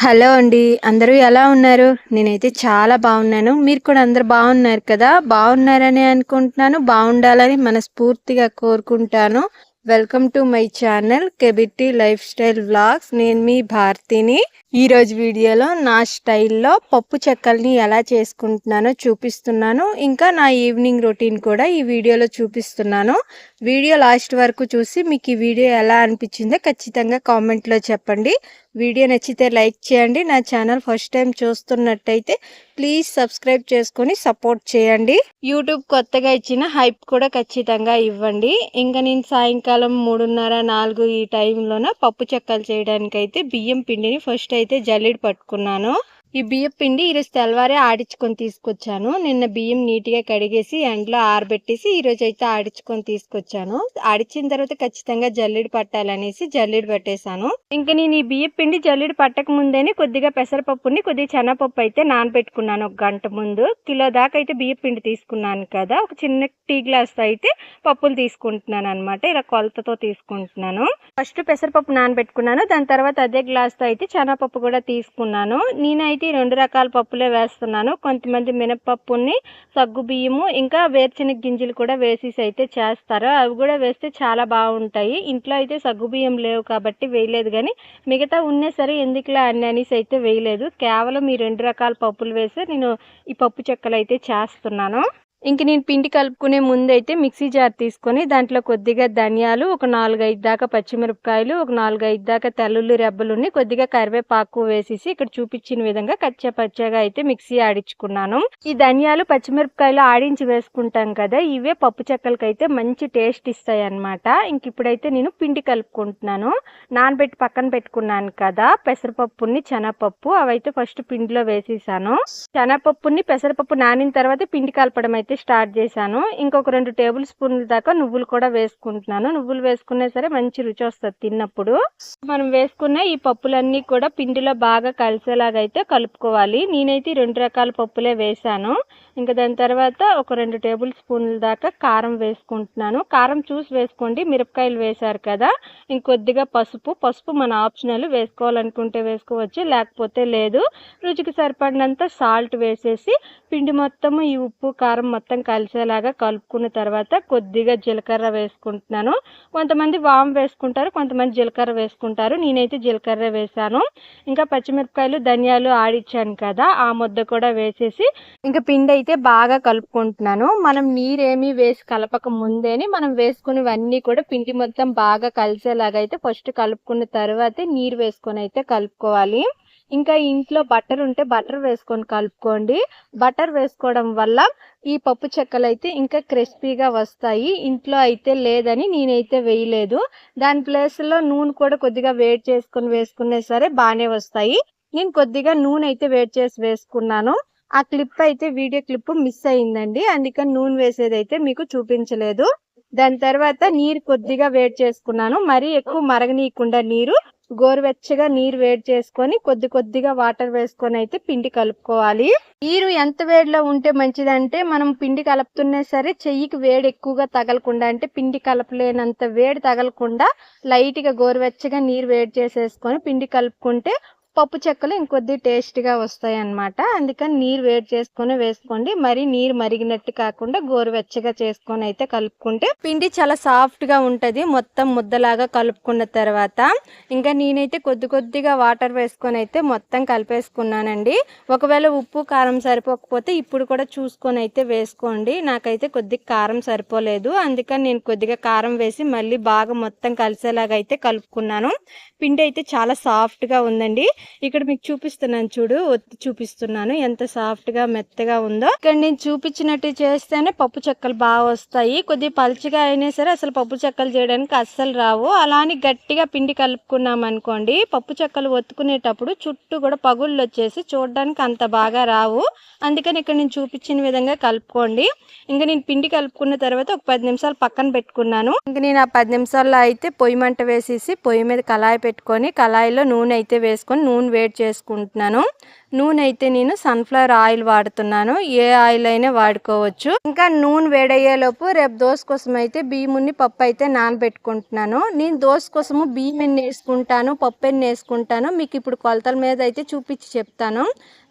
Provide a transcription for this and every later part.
Hello అండి. అందరూ ఎలా ఉన్నారు? నేనైతే చాలా బాగున్నాను. మీరు కూడా అందరూ బాగున్నారు కదా! బాగున్నారని అనుకుంటున్నాను. బాగుండాలని మనస్ఫూర్తిగా కోరుకుంటాను. Welcome to my channel kBT life style vlogs. నేను మీ భారతిని. ఈరోజు వీడియోలో నా స్టైల్లో పప్పు చెక్కల్ని ఎలా చేసుకుంటున్నానో చూపిస్తున్నాను. ఇంకా నా ఈవినింగ్ రొటీన్ కూడా ఈ వీడియోలో చూపిస్తున్నాను. వీడియో లాస్ట్ వరకు చూసి మీకు ఈ వీడియో ఎలా అనిపించిందో ఖచ్చితంగా కామెంట్లో చెప్పండి. వీడియో నచ్చితే లైక్ చేయండి. నా ఛానల్ ఫస్ట్ టైం చూస్తున్నట్టయితే ప్లీజ్ సబ్స్క్రైబ్ చేసుకొని సపోర్ట్ చేయండి. యూట్యూబ్ కొత్తగా ఇచ్చిన హైప్ కూడా ఖచ్చితంగా ఇవ్వండి. ఇంకా నేను సాయంకాలం 3:30, 4 ఈ టైంలోన పప్పు చెక్కలు చేయడానికి అయితే బియ్యం పిండిని ఫస్ట్ అయితే జల్లెడ పట్టుకున్నాను. ఈ బియ్యం పిండి ఈరోజు తెల్లవారే ఆడించుకొని తీసుకొచ్చాను. నిన్న బియ్యం నీట్గా కడిగేసి ఎండలో ఆరబెట్టేసి ఈరోజు అయితే ఆడించుకొని తీసుకొచ్చాను. ఆడించిన తర్వాత ఖచ్చితంగా జల్లెడ పట్టాలనేసి జల్లెడ పట్టేశాను. ఇంకా నేను ఈ బియ్యం పిండి జల్లెడ పట్టక ముందేనే కొద్దిగా పెసరపప్పుని కొద్దిగా శనగపప్పు అయితే నానబెట్టుకున్నాను. 1 గంట ముందు కిలో దాకా అయితే బియ్యం పిండి తీసుకున్నాను కదా. ఒక చిన్న టీ గ్లాస్ అయితే పప్పులు తీసుకుంటున్నాను అనమాట. ఇలా కొలతతో తీసుకుంటున్నాను. ఫస్ట్ పెసరపప్పు నానబెట్టుకున్నాను. దాని తర్వాత అదే గ్లాస్తో అయితే శనగపప్పు కూడా తీసుకున్నాను. నేనైతే 2 రకాల పప్పులే వేస్తున్నాను. కొంతమంది మినపప్పుని, సగ్గు బియ్యము, ఇంకా వేరుశనగ గింజలు కూడా వేసేసి అయితే చేస్తారు. అవి కూడా వేస్తే చాలా బాగుంటాయి. ఇంట్లో అయితే సగ్గు బియ్యం లేవు కాబట్టి వేయలేదు, కానీ మిగతా ఉన్నా సరే ఎందుకులా అన్ని అనేసి అయితే వేయలేదు. కేవలం ఈ 2 రకాల పప్పులు వేసి నేను ఈ పప్పు చెక్కలు అయితే చేస్తున్నాను. ఇంక నేను పిండి కలుపుకునే ముందు అయితే మిక్సీ జార్ తీసుకొని దాంట్లో కొద్దిగా ధనియాలు, ఒక 4-5 దాకా పచ్చిమిరపకాయలు, ఒక 4-5 దాకా తెల్లుల్లి రెబ్బలుని, కొద్దిగా కరివేపాకు వేసేసి ఇక్కడ చూపించిన విధంగా కచ్చపచ్చగా అయితే మిక్సీ ఆడించుకున్నాను. ఈ ధనియాలు, పచ్చిమిరపకాయలు ఆడించి వేసుకుంటాం కదా, ఇవే పప్పు చెక్కలకైతే మంచి టేస్ట్ ఇస్తాయి అన్నమాట. ఇంక ఇప్పుడైతే నేను పిండి కలుపుకుంటున్నాను. నానబెట్టి పక్కన పెట్టుకున్నాను కదా పెసరపప్పుని, శనగపప్పు, అవైతే ఫస్ట్ పిండిలో వేసేసాను. శనగపప్పుని, పెసరపప్పు నానిన తర్వాత పిండి కలపడం అయితే స్టార్ట్ చేశాను. ఇంకొక 2 టేబుల్ స్పూన్ల దాకా నువ్వులు కూడా వేసుకుంటున్నాను. నువ్వులు వేసుకున్నా సరే మంచి రుచి వస్తుంది తిన్నప్పుడు. మనం వేసుకున్న ఈ పప్పులన్నీ కూడా పిండిలో బాగా కలిసేలాగా అయితే కలుపుకోవాలి. నేనైతే 2 రకాల పప్పులే వేసాను. ఇంకా దాని తర్వాత ఒక 2 టేబుల్ స్పూన్ల దాకా కారం వేసుకుంటున్నాను. కారం చూసి వేసుకోండి. మిరపకాయలు వేశారు కదా, ఇంకొద్దిగా పసుపు మన ఆప్షనల్, వేసుకోవాలనుకుంటే వేసుకోవచ్చు, లేకపోతే లేదు. రుచికి సరిపడినంత సాల్ట్ వేసేసి పిండి మొత్తము ఈ ఉప్పు కారం మొత్తం కలిసేలాగా కలుపుకున్న తర్వాత కొద్దిగా జీలకర్ర వేసుకుంటున్నాను. కొంతమంది వాము వేసుకుంటారు, కొంతమంది జీలకర్ర వేసుకుంటారు. నేనైతే జీలకర్ర వేసాను. ఇంకా పచ్చిమిరపకాయలు, ధనియాలు ఆడిచ్చాను కదా, ఆ ముద్ద కూడా వేసేసి ఇంకా పిండి అయితే బాగా కలుపుకుంటున్నాను. మనం నీరేమీ వేసి కలపక ముందేని మనం వేసుకునేవన్నీ కూడా పిండి మొత్తం బాగా కలిసేలాగా అయితే ఫస్ట్ కలుపుకున్న తర్వాతే నీరు వేసుకొని అయితే కలుపుకోవాలి. ఇంకా ఇంట్లో బటర్ ఉంటే బటర్ వేసుకొని కలుపుకోండి. బటర్ వేసుకోవడం వల్ల ఈ పప్పు చెక్కలు అయితే ఇంకా క్రిస్పీగా వస్తాయి. ఇంట్లో అయితే లేదని నేనైతే వేయలేదు. దాని ప్లేస్లో నూనె కూడా కొద్దిగా వేడి చేసుకొని వేసుకున్నా సరే బాగానే వస్తాయి. నేను కొద్దిగా నూనె అయితే వేడి చేసి వేసుకున్నాను. ఆ క్లిప్ అయితే వీడియో క్లిప్ మిస్ అయిందండి, అందుకని నూనె వేసేది అయితే మీకు చూపించలేదు. దాని తర్వాత నీరు కొద్దిగా వేడి చేసుకున్నాను. మరీ ఎక్కువ మరగనీయకుండా నీరు, గోరువెచ్చగా నీరు వేడి చేసుకొని కొద్దిగా వాటర్ వేసుకొని అయితే పిండి కలుపుకోవాలి. నీరు ఎంత వేడిలో ఉంటే మంచిదంటే, మనం పిండి కలుపుతున్నా సరే చెయ్యికి వేడి ఎక్కువగా తగలకుండా, అంటే పిండి కలపలేనంత వేడి తగలకుండా లైట్గా గోరువెచ్చగా నీరు వేడి చేసేసుకొని పిండి కలుపుకుంటే పప్పు చెక్కలు ఇంకొద్ది టేస్ట్గా వస్తాయి అన్నమాట. అందుకని నీరు వేడి చేసుకొని వేసుకోండి. మరి నీరు మరిగినట్టు కాకుండా గోరువెచ్చగా చేసుకొని అయితే కలుపుకుంటే పిండి చాలా సాఫ్ట్గా ఉంటుంది. మొత్తం ముద్దలాగా కలుపుకున్న తర్వాత ఇంకా నేనైతే కొద్దిగా వాటర్ వేసుకొని అయితే మొత్తం కలిపేసుకున్నానండి. ఒకవేళ ఉప్పు కారం సరిపోకపోతే ఇప్పుడు కూడా చూసుకొని అయితే వేసుకోండి. నాకైతే కొద్దిగా కారం సరిపోలేదు, అందుకని నేను కొద్దిగా కారం వేసి మళ్ళీ బాగా మొత్తం కలిసేలాగా అయితే కలుపుకున్నాను. పిండి అయితే చాలా సాఫ్ట్గా ఉందండి. ఇక్కడ మీకు చూపిస్తున్నాను చూడు, ఒత్తి చూపిస్తున్నాను ఎంత సాఫ్ట్గా మెత్తగా ఉందో. ఇక్కడ నేను చూపించినట్టు చేస్తేనే పప్పు చెక్కలు బాగా వస్తాయి. కొద్దిగా పలుచగా అయినా సరే అసలు పప్పు చెక్కలు చేయడానికి అస్సలు రావు. అలానే గట్టిగా పిండి కలుపుకున్నాం అనుకోండి, పప్పు చెక్కలు ఒత్తుకునేటప్పుడు చుట్టూ కూడా పగుళ్ళు వచ్చేసి చూడడానికి అంత బాగా రావు. అందుకని ఇక్కడ నేను చూపించిన విధంగా కలుపుకోండి. ఇంకా నేను పిండి కలుపుకున్న తర్వాత ఒక 10 నిమిషాలు పక్కన పెట్టుకున్నాను. ఇంకా నేను ఆ 10 నిమిషాల్లో అయితే పొయ్యి మంట వేసేసి పొయ్యి మీద కళాయి పెట్టుకొని కళాయిలో నూనె అయితే వేసుకొని నూనె వేడి చేసుకుంటున్నాను. నూనె అయితే నేను సన్ఫ్లవర్ ఆయిల్ వాడుతున్నాను. ఏ ఆయిల్ అయినా వాడుకోవచ్చు. ఇంకా నూనె వేడయ్యేలోపు రేపు దోశ కోసం అయితే బియ్యముని పప్పు అయితే నానబెట్టుకుంటున్నాను. నేను దోశ కోసము బియ్యం ఎన్ని వేసుకుంటాను, పప్పు ఎన్ని వేసుకుంటాను మీకు ఇప్పుడు కొలతల మీద అయితే చూపించి చెప్తాను.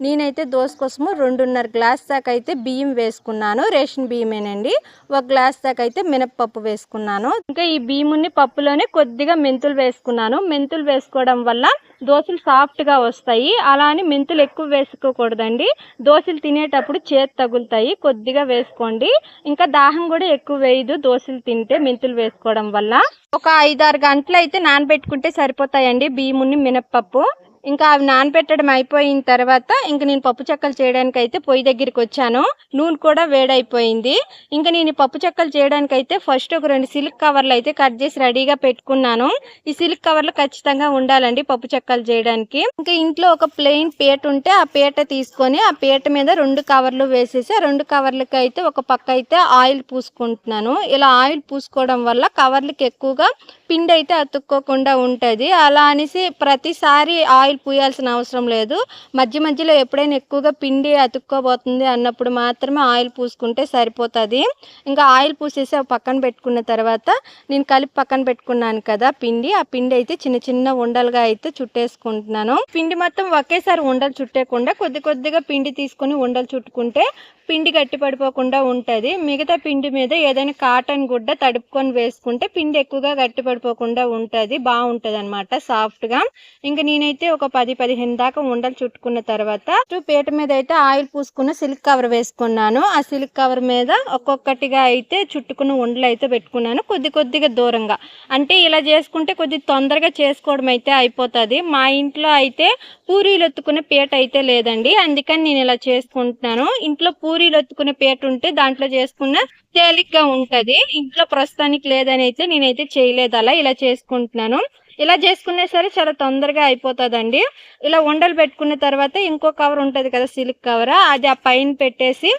నేనైతే దోశ కోసము 2.5 గ్లాస్ దాకా అయితే బియ్యం వేసుకున్నాను. రేషన్ బియ్యమేనండి. 1 గ్లాస్ దాకా అయితే మినపప్పు వేసుకున్నాను. ఇంకా ఈ బియ్యముని పప్పులోనే కొద్దిగా మెంతులు వేసుకున్నాను. మెంతులు వేసుకోవడం వల్ల దోశలు సాఫ్ట్గా వస్తాయి. అలా అని మెంతులు ఎక్కువ వేసుకోకూడదండి. దోశలు తినేటప్పుడు చేతి తగులుతాయి. కొద్దిగా వేసుకోండి. ఇంకా దాహం కూడా ఎక్కువ వేయదు దోశలు తింటే మెంతులు వేసుకోవడం వల్ల. ఒక 5-6 గంటలు అయితే నానబెట్టుకుంటే సరిపోతాయండి బియ్యముని మినపప్పు. ఇంకా అవి నానబెట్టడం అయిపోయిన తర్వాత ఇంక నేను పప్పు చెక్కలు చేయడానికి అయితే పొయ్యి దగ్గరికి వచ్చాను. నూనె కూడా వేడైపోయింది. ఇంకా నేను పప్పు చెక్కలు చేయడానికి అయితే ఫస్ట్ ఒక 2 సిల్క్ కవర్లు అయితే కట్ చేసి రెడీగా పెట్టుకున్నాను. ఈ సిల్క్ కవర్లు ఖచ్చితంగా ఉండాలండి పప్పు చెక్కలు చేయడానికి. ఇంకా ఇంట్లో ఒక ప్లెయిన్ పీట ఉంటే ఆ పీట తీసుకొని ఆ పీట మీద 2 కవర్లు వేసేసి ఆ 2 కవర్లకి అయితే ఒక పక్క అయితే ఆయిల్ పూసుకుంటున్నాను. ఇలా ఆయిల్ పూసుకోవడం వల్ల కవర్లకి ఎక్కువగా పిండి అయితే అతుక్కోకుండా ఉంటుంది. అలా అనేసి ప్రతిసారి ఆయిల్ పూయాల్సిన అవసరం లేదు. మధ్య మధ్యలో ఎప్పుడైనా ఎక్కువగా పిండి అతుక్కోబోతుంది అన్నప్పుడు మాత్రమే ఆయిల్ పూసుకుంటే సరిపోతుంది. ఇంకా ఆయిల్ పూసేసి పక్కన పెట్టుకున్న తర్వాత నేను కలిపి పక్కన పెట్టుకున్నాను కదా పిండి, ఆ పిండి అయితే చిన్న చిన్న ఉండలుగా అయితే చుట్టేసుకుంటున్నాను. పిండి మొత్తం ఒకేసారి ఉండలు చుట్టేయకుండా కొద్ది కొద్దిగా పిండి తీసుకొని ఉండలు చుట్టుకుంటే పిండి గట్టి పడిపోకుండా ఉంటుంది. మిగతా పిండి మీద ఏదైనా కాటన్ గుడ్డ తడుపుకొని వేసుకుంటే పిండి ఎక్కువగా గట్టి పడిపోకుండా ఉంటుంది. బాగుంటుంది అనమాట సాఫ్ట్గా. ఇంకా నేనైతే ఒక 10-15 దాకా ఉండలు చుట్టుకున్న తర్వాత పీట మీద అయితే ఆయిల్ పూసుకున్న సిల్క్ కవర్ వేసుకున్నాను. ఆ సిల్క్ కవర్ మీద ఒక్కొక్కటిగా అయితే చుట్టుకున్న ఉండలు అయితే పెట్టుకున్నాను. కొద్ది కొద్దిగా దూరంగా. అంటే ఇలా చేసుకుంటే కొద్ది తొందరగా చేసుకోవడం అయితే అయిపోతుంది. మా ఇంట్లో అయితే పూరీలు ఎత్తుకునే పీట అయితే లేదండి. అందుకని నేను ఇలా చేసుకుంటున్నాను. ఇంట్లో పూరీలు ఎత్తుకునే పీట ఉంటే దాంట్లో చేసుకున్న తేలిగ్గా ఉంటది. ఇంట్లో ప్రస్తుతానికి లేదని అయితే నేనైతే చేయలేదు. అలా ఇలా చేసుకుంటున్నాను. ఇలా చేసుకున్నా సరే చాలా తొందరగా అయిపోతుందండి. ఇలా ఉండలు పెట్టుకున్న తర్వాత ఇంకో కవర్ ఉంటుంది కదా సిల్క్ కవర్, అది ఆ పైన పెట్టేసి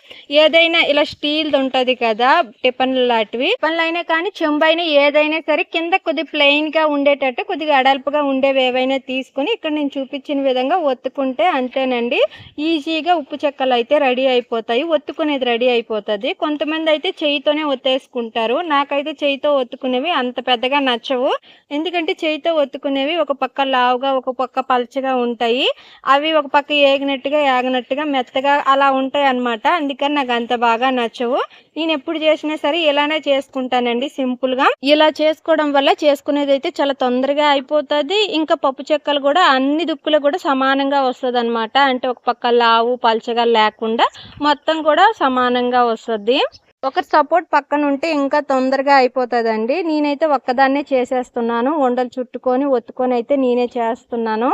ఏదైనా ఇలా స్టీల్ ఉంటుంది కదా టిఫిన్లు లాంటివి, టిఫిన్లు అయినా కానీ చెంబు అయినా ఏదైనా సరే కింద కొద్దిగా ప్లెయిన్ గా ఉండేటట్టు కొద్దిగా అడల్పుగా ఉండేవి ఏవైనా తీసుకుని ఇక్కడ నేను చూపించిన విధంగా ఒత్తుకుంటే అంతేనండి. ఈజీగా ఉప్పు చెక్కలు అయితే రెడీ అయిపోతాయి. ఒత్తుకునేది రెడీ అయిపోతుంది. కొంతమంది అయితే చేయితోనే ఒత్తేసుకుంటారు. నాకైతే చేయితో ఒత్తుకునేవి అంత పెద్దగా నచ్చవు. ఎందుకంటే చేయితో ఒత్తుకునేవి ఒక పక్క లావుగా ఒక పక్క పలచగా ఉంటాయి. అవి ఒక పక్క ఏగనట్టుగా మెత్తగా అలా ఉంటాయి అన్నమాట. అందుకని నాకు అంత బాగా నచ్చవు. నేను ఎప్పుడు చేసినా సరే ఇలానే చేసుకుంటానండి సింపుల్ గా. ఇలా చేసుకోవడం వల్ల చేసుకునేది అయితే చాలా తొందరగా అయిపోతుంది. ఇంకా పప్పు చెక్కలు కూడా అన్ని దుక్కులు కూడా సమానంగా వస్తుంది అనమాట. అంటే ఒక పక్క లావు పలచగా లేకుండా మొత్తం కూడా సమానంగా వస్తుంది. ఒకరి సపోర్ట్ పక్కన ఉంటే ఇంకా తొందరగా అయిపోతుందండి. నేనైతే ఒక్కదాన్నే చేసేస్తున్నాను. ఉండలు చుట్టుకొని ఒత్తుకొని అయితే నేనే చేస్తున్నాను.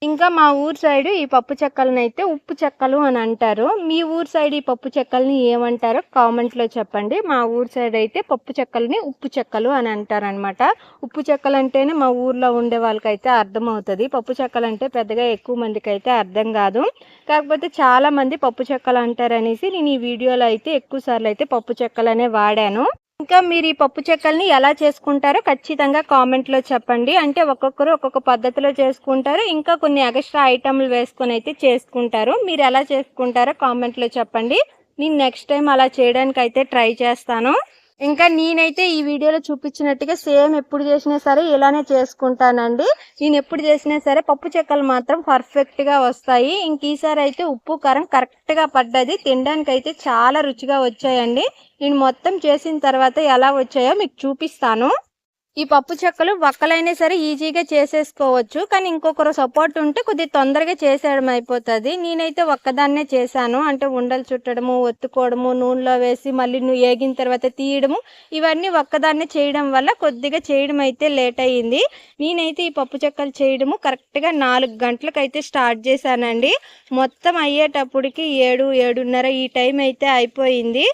ఇంకా మా ఊరు సైడ్ ఈ పప్పు చెక్కలను అయితే ఉప్పు చెక్కలు అని అంటారు. మీ ఊరు సైడ్ ఈ పప్పు చెక్కల్ని ఏమంటారో కామెంట్ లో చెప్పండి. మా ఊరు సైడ్ అయితే పప్పు చెక్కల్ని ఉప్పు చెక్కలు అని అంటారు అనమాట. ఉప్పు చెక్కలు అంటేనే మా ఊర్లో ఉండే వాళ్ళకైతే అర్థం అవుతుంది. పప్పు చెక్కలు అంటే పెద్దగా ఎక్కువ మందికి అయితే అర్థం కాదు. కాకపోతే చాలా మంది పప్పు చెక్కలు అంటారు అనేసి నేను ఈ వీడియోలో అయితే ఎక్కువ సార్లు అయితే పప్పు చెక్కలనే వాడాను. ఇంకా మీరు ఈ పప్పు చెక్కల్ని ఎలా చేసుకుంటారో ఖచ్చితంగా కామెంట్ లో చెప్పండి. అంటే ఒక్కొక్కరు ఒక్కొక్క పద్ధతిలో చేసుకుంటారు. ఇంకా కొన్ని ఎక్స్ట్రా ఐటమ్లు వేసుకొని అయితే చేసుకుంటారు. మీరు ఎలా చేసుకుంటారో కామెంట్ లో చెప్పండి. నేను నెక్స్ట్ టైం అలా చేయడానికి అయితే ట్రై చేస్తాను. ఇంకా నేనైతే ఈ వీడియోలో చూపించినట్టుగా సేమ్ ఎప్పుడు చేసినా సరే ఇలానే చేసుకుంటానండి. నేను ఎప్పుడు చేసినా సరే పప్పు చెక్కలు మాత్రం పర్ఫెక్ట్ గా వస్తాయి. ఇంక ఈసారి అయితే ఉప్పు కారం కరెక్ట్ గా పడ్డది. తినడానికి అయితే చాలా రుచిగా వచ్చాయండి. నేను మొత్తం చేసిన తర్వాత ఎలా వచ్చాయో మీకు చూపిస్తాను. ఈ పప్పు చెక్కలు ఒక్కలైనా సరే ఈజీగా చేసేసుకోవచ్చు. కానీ ఇంకొకరు సపోర్ట్ ఉంటే కొద్దిగా తొందరగా చేసేయడం అయిపోతుంది. నేనైతే ఒక్కదాన్నే చేశాను. అంటే ఉండలు చుట్టడము, ఒత్తుకోవడము, నూనెలో వేసి మళ్ళీ ఏగిన తర్వాత తీయడము, ఇవన్నీ ఒక్కదాన్నే చేయడం వల్ల కొద్దిగా చేయడం అయితే లేట్ అయ్యింది. నేనైతే ఈ పప్పు చెక్కలు చేయడము కరెక్ట్గా 4 గంటలకైతే స్టార్ట్ చేశానండి. మొత్తం అయ్యేటప్పటికి 7-7:30 ఈ టైం అయితే అయిపోయింది.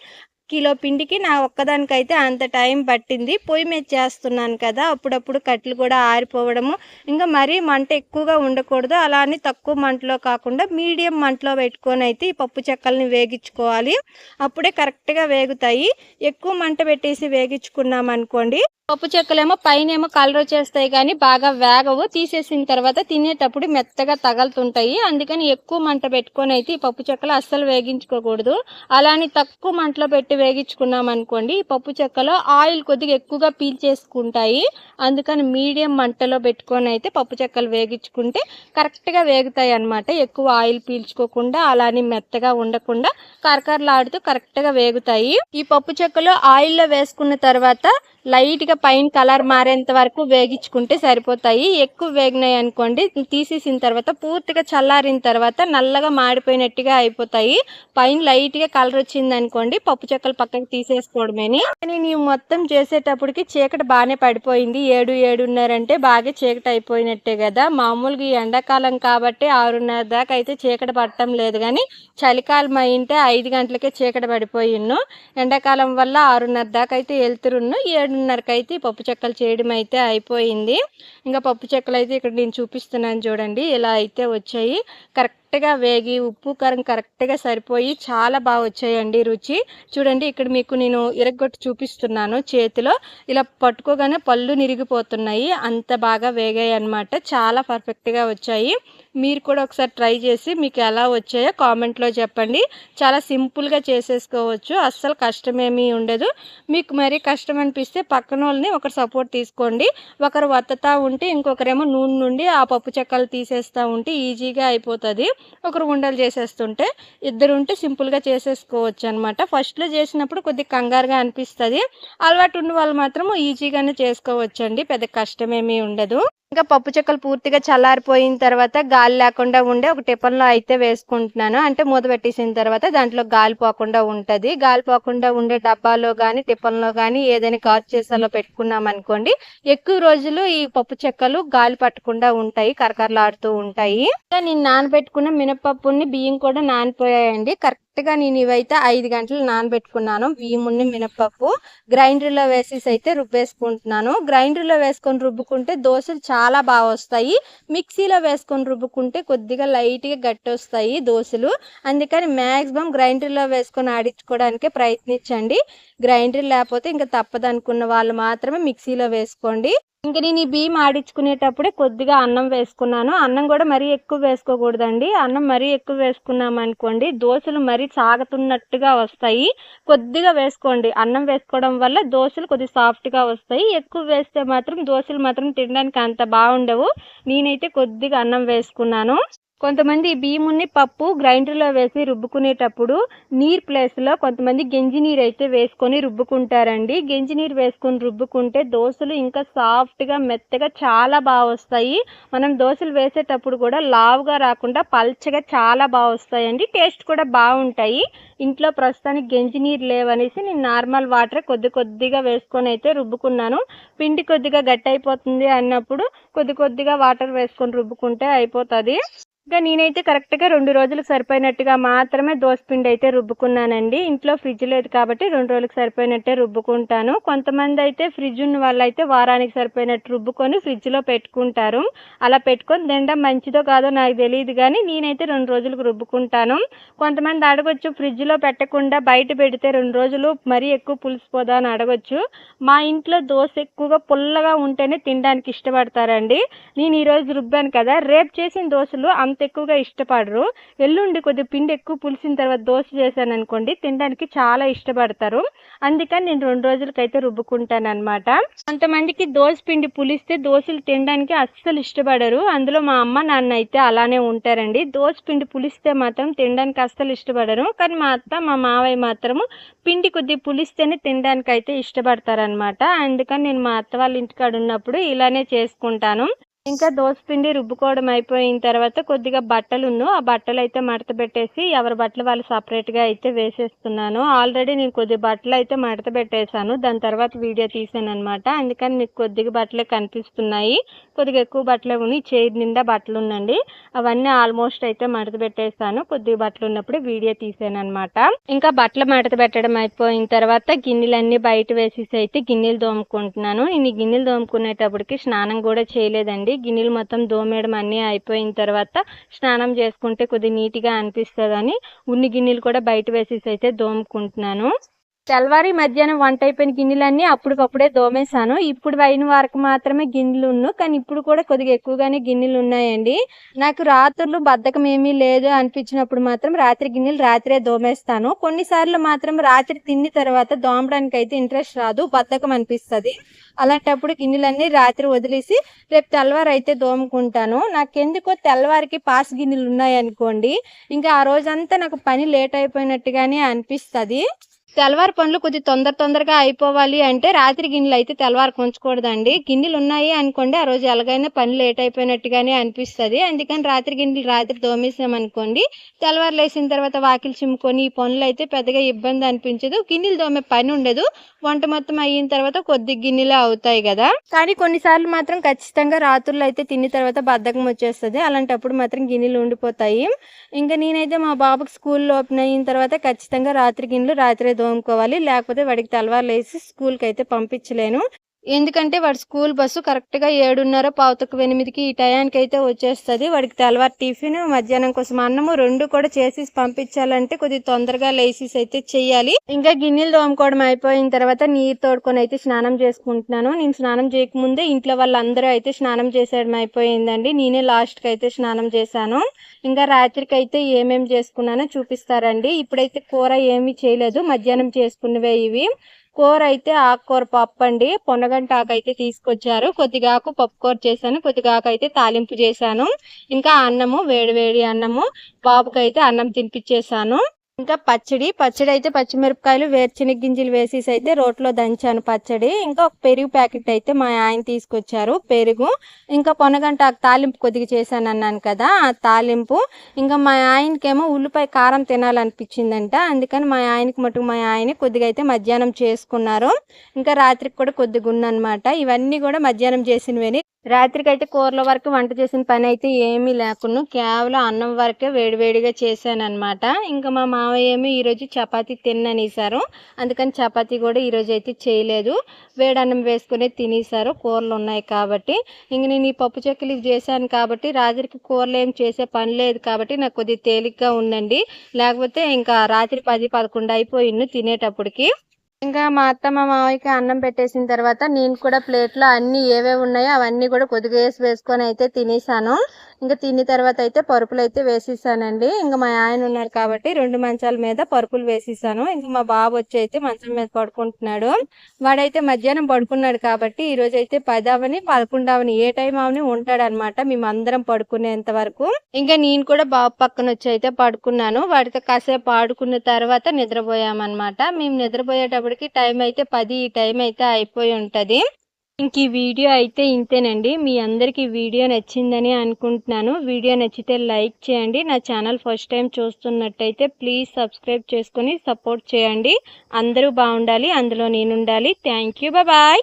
కిలో పిండికి నా ఒక్కదానికైతే అంత టైం పట్టింది. పొయ్యి మీద చేస్తున్నాను కదా, అప్పుడప్పుడు కట్టెలు కూడా ఆరిపోవడము. ఇంకా మరీ మంట ఎక్కువగా ఉండకూడదు. అలా అని తక్కువ మంటలో కాకుండా మీడియం మంటలో పెట్టుకొని అయితే ఈ పప్పు చెక్కల్ని వేగించుకోవాలి. అప్పుడే కరెక్ట్గా వేగుతాయి. ఎక్కువ మంట పెట్టేసి వేగించుకున్నాం అనుకోండి పప్పు చెక్కలేమో పైనేమో కలర్ వచ్చేస్తాయి కానీ బాగా వేగవు. తీసేసిన తర్వాత తినేటప్పుడు మెత్తగా తగులుతుంటాయి. అందుకని ఎక్కువ మంట పెట్టుకొని అయితే ఈ పప్పు చెక్కలు అస్సలు వేగించుకోకూడదు. అలానే తక్కువ మంటలో పెట్టి వేగించుకున్నాం అనుకోండి ఈ పప్పు చెక్కలో ఆయిల్ కొద్దిగా ఎక్కువగా పీల్చేసుకుంటాయి. అందుకని మీడియం మంటలో పెట్టుకొని అయితే పప్పు చెక్కలు వేగించుకుంటే కరెక్ట్గా వేగుతాయి అన్నమాట. ఎక్కువ ఆయిల్ పీల్చుకోకుండా అలానే మెత్తగా ఉండకుండా కరకరలాడుతూ కరెక్ట్గా వేగుతాయి. ఈ పప్పు చెక్కలు ఆయిల్లో వేసుకున్న తర్వాత లైట్గా పైన కలర్ మారేంత వరకు వేగించుకుంటే సరిపోతాయి. ఎక్కువ వేగినాయి అనుకోండి తీసేసిన తర్వాత పూర్తిగా చల్లారిన తర్వాత నల్లగా మాడిపోయినట్టుగా అయిపోతాయి. పైన లైట్గా కలర్ వచ్చింది అనుకోండి పప్పు చెక్కలు పక్కకి తీసేసుకోవడమేని. నేను మొత్తం చేసేటప్పటికి చీకటి బాగానే పడిపోయింది. 7-7:30 అంటే బాగా చీకటి అయిపోయినట్టే కదా. మామూలుగా ఈ ఎండాకాలం కాబట్టి 6:30 దాకా అయితే చీకటి పడటం లేదు కానీ చలికాలం అయింటే 5 గంటలకే చీకటి పడిపోయిన్ను. ఎండాకాలం వల్ల 6:30 దాకా అయితే వెళ్తురున్ను. 7:30కి అయితే పప్పు చెక్కలు చేయడం అయితే అయిపోయింది. ఇంకా పప్పు చెక్కలు అయితే ఇక్కడ నేను చూపిస్తున్నాను చూడండి. ఇలా అయితే వచ్చాయి. కరెక్ట్గా వేగి ఉప్పు కారం కరెక్ట్గా సరిపోయి చాలా బాగా వచ్చాయండి రుచి. చూడండి ఇక్కడ మీకు నేను ఇరగ్గొట్టి చూపిస్తున్నాను చేతిలో. ఇలా పట్టుకోగానే పళ్ళు నిరిగిపోతున్నాయి. అంత బాగా వేగాయి అన్నమాట. చాలా పర్ఫెక్ట్గా వచ్చాయి. మీరు కూడా ఒకసారి ట్రై చేసి మీకు ఎలా వచ్చాయో కామెంట్లో చెప్పండి. చాలా సింపుల్గా చేసేసుకోవచ్చు. అస్సలు కష్టమేమీ ఉండదు. మీకు మరీ కష్టం అనిపిస్తే పక్కన వాళ్ళని ఒకరు సపోర్ట్ తీసుకోండి. ఒకరు వత్తుతా ఉంటే ఇంకొకరేమో నూనె నుండి ఆ పప్పు చెక్కలు తీసేస్తూ ఉంటే ఈజీగా అయిపోతుంది. ఒకరు ఉండలు చేసేస్తుంటే ఇద్దరు ఉంటే సింపుల్గా చేసేసుకోవచ్చు అనమాట. ఫస్ట్లో చేసినప్పుడు కొద్దిగా కంగారుగా అనిపిస్తుంది. అలవాటు ఉన్న వాళ్ళు మాత్రం ఈజీగానే చేసుకోవచ్చండి. పెద్ద కష్టమేమీ ఉండదు. ఇంకా పప్పు చెక్కలు పూర్తిగా చల్లారిపోయిన తర్వాత గాలి లేకుండా ఉండే ఒక టిఫన్లో అయితే వేసుకుంటున్నాను. అంటే మూత పెట్టేసిన తర్వాత దాంట్లో గాలి పోకుండా ఉంటుంది. గాలి పోకుండా ఉండే డబ్బాలో కానీ టిఫన్లో కానీ ఏదైనా గాజు సీసాలో పెట్టుకున్నాం అనుకోండి ఎక్కువ రోజులు ఈ పప్పు చెక్కలు గాలి పట్టకుండా ఉంటాయి. కరకరలాడుతూ ఉంటాయి. నేను నానబెట్టుకున్న మినపప్పుని బియ్యం కూడా నానిపోయాయండి. కరెక్ట్గా నేను ఇవైతే 5 గంటలు నానబెట్టుకున్నాను. బియ్యముని మినపప్పు గ్రైండర్లో వేసేసి అయితే రుబ్బేసుకుంటున్నాను. గ్రైండర్లో వేసుకొని రుబ్బుకుంటే దోశలు చాలా బాగా వస్తాయి. మిక్సీలో వేసుకొని రుబ్బుకుంటే కొద్దిగా లైట్గా గట్టి వస్తాయి దోశలు. అందుకని మ్యాక్సిమం గ్రైండర్లో వేసుకొని ఆడించుకోవడానికే ప్రయత్నించండి. గ్రైండర్ లేకపోతే ఇంకా తప్పదనుకున్న వాళ్ళు మాత్రమే మిక్సీలో వేసుకోండి. ఇంక నేను ఈ బియ్యం ఆడించుకునేటప్పుడే కొద్దిగా అన్నం వేసుకున్నాను. అన్నం కూడా మరీ ఎక్కువ వేసుకోకూడదండి. అన్నం మరీ ఎక్కువ వేసుకున్నాం అనుకోండి దోశలు మరీ సాగుతున్నట్టుగా వస్తాయి. కొద్దిగా వేసుకోండి. అన్నం వేసుకోవడం వల్ల దోశలు కొద్దిగా సాఫ్ట్గా వస్తాయి. ఎక్కువ వేస్తే మాత్రం దోశలు మాత్రం తినడానికి అంత బాగుండవు. నేనైతే కొద్దిగా అన్నం వేసుకున్నాను. కొంతమంది బియ్యముని పప్పు గ్రైండర్లో వేసి రుబ్బుకునేటప్పుడు నీరు ప్లేస్లో కొంతమంది గంజి నీరు అయితే వేసుకొని రుబ్బుకుంటారండి. గంజి నీరు వేసుకొని రుబ్బుకుంటే దోశలు ఇంకా సాఫ్ట్గా మెత్తగా చాలా బాగా వస్తాయి. మనం దోశలు వేసేటప్పుడు కూడా లావుగా రాకుండా పల్చగా చాలా బాగా వస్తాయండి. టేస్ట్ కూడా బాగుంటాయి. ఇంట్లో ప్రస్తుతానికి గంజి నీరు లేవనేసి నేను నార్మల్ వాటర్ కొద్దిగా వేసుకొని అయితే రుబ్బుకున్నాను. పిండి కొద్దిగా గట్టి అయిపోతుంది అన్నప్పుడు కొద్దిగా వాటర్ వేసుకొని రుబ్బుకుంటే అయిపోతుంది. ఇంకా నేనైతే కరెక్ట్గా 2 రోజులకు సరిపోయినట్టుగా మాత్రమే దోసపిండి అయితే రుబ్బుకున్నానండి. ఇంట్లో ఫ్రిడ్జ్ లేదు కాబట్టి 2 రోజులకు సరిపోయినట్టే రుబ్బుకుంటాను. కొంతమంది అయితే ఫ్రిడ్జ్ ఉన్న వాళ్ళు అయితే వారానికి సరిపోయినట్టు రుబ్బుకొని ఫ్రిడ్జ్లో పెట్టుకుంటారు. అలా పెట్టుకొని తినడం మంచిదో కాదో నాకు తెలియదు కానీ నేనైతే 2 రోజులకు రుబ్బుకుంటాను. కొంతమంది అడగొచ్చు ఫ్రిడ్జ్లో పెట్టకుండా బయట పెడితే 2 రోజులు మరీ ఎక్కువ పులిసిపోదా అని అడగొచ్చు. మా ఇంట్లో దోశ ఎక్కువగా పుల్లగా ఉంటేనే తినడానికి ఇష్టపడతారండి. నేను ఈరోజు రుబ్బాను కదా రేపు చేసిన దోశలు అంత ఎక్కువగా ఇష్టపడరు. ఎల్లుండి కొద్ది పిండి ఎక్కువ పులిసిన తర్వాత దోశ చేశాను అనుకోండి తినడానికి చాలా ఇష్టపడతారు. అందుకని నేను 2 రోజులకైతే రుబ్బుకుంటాను అనమాట. కొంతమందికి దోశ పిండి పులిస్తే దోశలు తినడానికి అస్సలు ఇష్టపడరు. అందులో మా అమ్మ నాన్న అయితే అలానే ఉంటారండి. దోశ పిండి పులిస్తే మాత్రం తినడానికి అస్సలు ఇష్టపడరు. కానీ మా అత్త మా మావయ్య మాత్రము పిండి కొద్దిగా పులిస్తేనే తినడానికి అయితే ఇష్టపడతారనమాట. అందుకని నేను మా అత్త వాళ్ళ ఇంటికాడ ఉన్నప్పుడు ఇలానే చేసుకుంటాను. ఇంకా దోసపిండి రుబ్బుకోవడం అయిపోయిన తర్వాత కొద్దిగా బట్టలున్ను ఆ బట్టలు అయితే మడత పెట్టేసి ఎవరి బట్టలు వాళ్ళు సపరేట్గా అయితే వేసేస్తున్నాను. ఆల్రెడీ నేను కొద్దిగా బట్టలు అయితే మడత పెట్టేశాను. దాని తర్వాత వీడియో తీసాను అనమాట. అందుకని మీకు కొద్దిగా బట్టలే కనిపిస్తున్నాయి. కొద్దిగా ఎక్కువ బట్టలే ఉన్నాయి. చేతి నిండా బట్టలు ఉండండి. అవన్నీ ఆల్మోస్ట్ అయితే మడత పెట్టేశాను. కొద్దిగా బట్టలు ఉన్నప్పుడు వీడియో తీసాను అనమాట. ఇంకా బట్టలు మడత పెట్టడం అయిపోయిన తర్వాత గిన్నెలన్నీ బయట వేసేసి అయితే గిన్నెలు దోముకుంటున్నాను. నేను గిన్నెలు దోముకునేటప్పటికి స్నానం కూడా చేయలేదండి. గిన్నెలు మొత్తం దోమేయడం అన్నీ అయిపోయిన తర్వాత స్నానం చేసుకుంటే కొద్దిగా నీట్గా అనిపిస్తుందని ఉన్ని గిన్నెలు కూడా బయట వేసేసి అయితే దోముకుంటున్నాను. తెల్లవారి మధ్యాహ్నం వంట అయిపోయిన గిన్నెలన్నీ అప్పటికప్పుడే దోమేశాను. ఇప్పుడు అయిన వరకు మాత్రమే గిన్నెలున్ను. కానీ ఇప్పుడు కూడా కొద్దిగా ఎక్కువగానే గిన్నెలున్నాయండి. నాకు రాత్రులు బద్ధకం ఏమీ లేదు అనిపించినప్పుడు మాత్రం రాత్రి గిన్నెలు రాత్రే దోమేస్తాను. కొన్నిసార్లు మాత్రం రాత్రి తిన్న తర్వాత దోమడానికైతే ఇంట్రెస్ట్ రాదు. బద్ధకం అనిపిస్తది. అలాంటప్పుడు గిన్నెలన్నీ రాత్రి వదిలేసి రేపు తెల్లవారైతే దోముకుంటాను. నాకెందుకో తెల్లవారికి పాస్ గిన్నెలున్నాయనుకోండి, ఇంకా ఆ రోజంతా నాకు పని లేట్ అయిపోయినట్టుగానే అనిపిస్తది. తెల్లవారి పనులు కొద్దిగా తొందరగా అయిపోవాలి అంటే రాత్రి గిన్నెలు అయితే తెల్లవారికి ఉంచకూడదండి. గిన్నెలు ఉన్నాయి అనుకోండి, ఆ రోజు ఎలాగైనా పని లేట్ అయిపోయినట్టుగానే అనిపిస్తది. అందుకని రాత్రి గిన్నెలు రాత్రి తోమేసామనుకోండి, తెల్లవారు లేసిన తర్వాత వాకిలి చిమ్ముకొని ఈ పనులు అయితే పెద్దగా ఇబ్బంది అనిపించదు. గిన్నెలు తోమే పని ఉండదు. వంట మొత్తం అయిన తర్వాత కొద్ది గిన్నెలే అవుతాయి కదా. కానీ కొన్నిసార్లు మాత్రం ఖచ్చితంగా రాత్రులు అయితే తిన్న తర్వాత బద్ధకం వచ్చేస్తది. అలాంటప్పుడు మాత్రం గిన్నెలు ఉండిపోతాయి. ఇంకా నేనైతే మా బాబుకి స్కూల్ ఓపెన్ అయిన తర్వాత ఖచ్చితంగా రాత్రి గిన్నెలు రాత్రే తోముకోవాలి. లేకపోతే వాడికి తెల్లవారు లేసి స్కూల్కి అయితే పంపించలేను. ఎందుకంటే వాడి స్కూల్ బస్సు కరెక్ట్‌గా 7:30 8:00కి ఈ టయానికైతే వచ్చేస్తది. వాడికి తెల్లవారి టిఫిన్, మధ్యాహ్నం కోసం అన్నము 2 కూడా చేసేసి పంపించాలంటే కొద్దిగా తొందరగా లేసేసి అయితే చెయ్యాలి. ఇంకా గిన్నెలు తోముకోవడం అయిపోయిన తర్వాత నీరు తోడుకొని అయితే స్నానం చేసుకుంటున్నాను. నేను స్నానం చేయకముందే ఇంట్లో వాళ్ళందరూ అయితే స్నానం చేసేయడం అయిపోయిందండి. నేనే లాస్ట్‌కి అయితే స్నానం చేశాను. ఇంకా రాత్రికైతే ఏమేమి చేసుకున్నానో చూపిస్తారండి. ఇప్పుడైతే కూర ఏమీ చేయలేదు. మధ్యాహ్నం చేసుకున్నవే ఇవి. కూర అయితే ఆకుకూర పప్పు అండి. పొన్నగంటి ఆకు అయితే తీసుకొచ్చారు. కొద్దిగా ఆకు పప్పుకూర చేశాను. కొద్దిగా ఆకు అయితే తాలింపు చేశాను. ఇంకా అన్నము, వేడి వేడి అన్నము. బాబుకైతే అన్నం తినిపించేశాను. ఇంకా పచ్చడి అయితే పచ్చిమిరపకాయలు, వేరుశెనగ గింజలు వేసేసి అయితే రోట్లో దంచాను పచ్చడి. ఇంకా ఒక పెరుగు ప్యాకెట్ అయితే మా ఆయన తీసుకొచ్చారు పెరుగు. ఇంకా పొనగంట తాలింపు కొద్దిగా చేశాను అన్నాను కదా, ఆ తాలింపు. ఇంకా మా ఆయనకేమో ఉల్లిపాయ కారం తినాలనిపించిందంట. అందుకని మా ఆయన కొద్దిగా అయితే మధ్యాహ్నం చేసుకున్నారు. ఇంకా రాత్రికి కూడా కొద్దిగా ఉందన్నమాట. ఇవన్నీ కూడా మధ్యాహ్నం చేసినవి. రాత్రికైతే కూరల వరకు వంట చేసిన పని అయితే ఏమీ లేకుండా కేవలం అన్నం వరకే వేడివేడిగా చేశానన్నమాట. ఇంకా మా మావయ్య ఏమో ఈరోజు చపాతీ తిననేసారు. అందుకని చపాతీ కూడా ఈరోజు అయితే చేయలేదు. వేడన్నం వేసుకుని తినేసారు కూరలు ఉన్నాయి కాబట్టి. ఇంక నేను ఈ పప్పు చెక్కలు ఇవి చేశాను కాబట్టి రాత్రికి కూరలు ఏం చేసే పని లేదు కాబట్టి నాకు కొద్దిగా తేలిగ్గా ఉందండి. లేకపోతే ఇంకా రాత్రి 10, 11 అయిపోయింది తినేటప్పటికి. ఇంకా మా అత్త మా మావయ్యకి అన్నం పెట్టేసిన తర్వాత నేను కూడా ప్లేట్లో అన్నీ ఏవేవి ఉన్నాయో అవన్నీ కూడా కొద్దిగా వేసుకొని అయితే తినేసాను. ఇంకా తిన్న తర్వాత అయితే పరుపులు అయితే వేసేసానండి. ఇంకా మా ఆయన ఉన్నారు కాబట్టి 2 మంచాల మీద పరుపులు వేసేసాను. ఇంకా మా బాబు వచ్చి అయితే మంచం మీద పడుకుంటున్నాడు. వాడైతే మధ్యాహ్నం పడుకున్నాడు కాబట్టి ఈరోజు అయితే 10 అవని 11 అవని ఏ టైం అవని ఉంటాడనమాట మేమందరం పడుకునేంత వరకు. ఇంకా నేను కూడా బాబు పక్కన వచ్చి అయితే పడుకున్నాను. వాడితో కాసేపు ఆడుకున్న తర్వాత నిద్రపోయామన్నమాట. మేము నిద్రపోయేటప్పటికి టైం అయితే 10 ఈ టైం అయితే అయిపోయి ఉంటుంది. ఇంక ఈ వీడియో అయితే ఇంతేనండి. మీ అందరికీ వీడియో నచ్చిందని అనుకుంటున్నాను. వీడియో నచ్చితే లైక్ చేయండి. నా ఛానల్ ఫస్ట్ టైం చూస్తున్నట్టయితే ప్లీజ్ సబ్స్క్రైబ్ చేసుకొని సపోర్ట్ చేయండి. అందరూ బాగుండాలి, అందులో నేను ఉండాలి. Thank you. బాయ్.